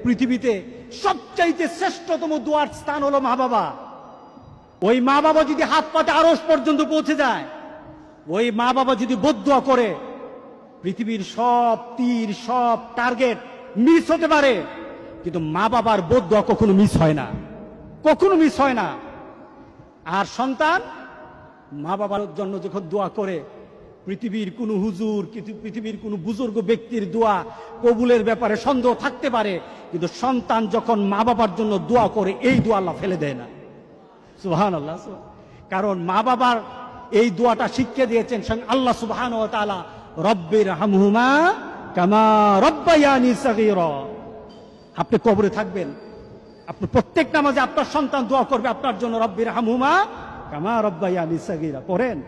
পৃথিবীতে সবচাইতে শ্রেষ্ঠতম দোয়ার স্থান হলো মা বাবা। ওই মা বাবা যদি হাত পাতে আরশ পর্যন্ত পৌঁছে যায়, ওই মা বাবা যদি বদদুয়া করে, পৃথিবীর সব তীর সব টার্গেট মিস হতে পারে, কিন্তু মা বাবার বদদুয়া কখনো মিস হয় না, কখনো মিস হয় না। আর সন্তান মা বাবার জন্য যখন দোয়া করে, পৃথিবীর কোন হুজুর, পৃথিবীর কোন বুজুর্গ ব্যক্তির দোয়া কবুলের ব্যাপারে সন্দেহ থাকতে পারে, কিন্তু সন্তান যখন মা বাবার জন্য দোয়া করে, এই দোয়া আল্লাহ ফেলে দেয় না। সুবহানাল্লাহ। কারণ মা বাবার এই দোয়াটা শিখিয়ে দিয়েছেন আল্লাহ সুবহানাহু ওয়া তাআলা, রব্বির হামহুমা কামা রব্বায়ানি সগীরা। আপনি কবরে থাকবেন, আপনি প্রত্যেক নামাজে আপনার সন্তান দোয়া করবে আপনার জন্য, রব্বির হামহুমা কামা রব্বায়ানি সগীরা। পড়েন,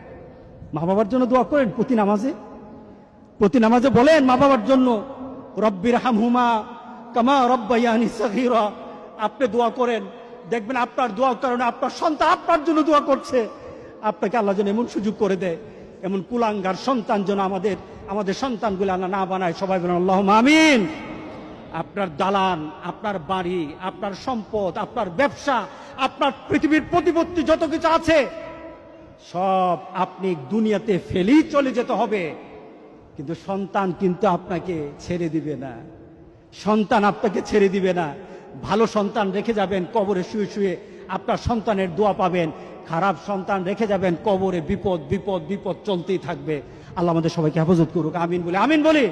মা বাবার জন্য দোয়া করেন প্রতি নামাজে বলেন মা বাবার জন্য, রব্বির হামহুমা কামা রব্বায়ানি সগীরা। আপনি দোয়া করেন, দেখবেন আপনার দোয়ার কারণে আপনার সন্তান আপনার জন্য দোয়া করছে। আপনাকে আল্লাহ যেন এমন সুযোগ করে দেয়, এমন কুলাঙ্গার সন্তান যেন আমাদের সন্তানগুলো আল্লাহ না বানায়। সবাই বলেন আল্লাহুম্মা আমিন। আপনার দালান, আপনার বাড়ি, আপনার সম্পদ, আপনার ব্যবসা, আপনার পৃথিবীর প্রতিপত্তি যত কিছু আছে, সব আপনি দুনিয়াতে ফেলেই চলে যেতে হবে, কিন্তু সন্তান কিন্তু আপনাকে ছেড়ে দিবে না। সন্তান আপনাকে ছেড়ে দিবে না। ভালো সন্তান রেখে যাবেন, কবরে শুয়ে শুয়ে আপনার সন্তানের দোয়া পাবেন। খারাপ সন্তান রেখে যাবেন, কবরে বিপদ বিপদ বিপদ চলতেই থাকবে। আল্লাহ আমাদের সবাইকে হেফাজত করুক। আমিন বলি।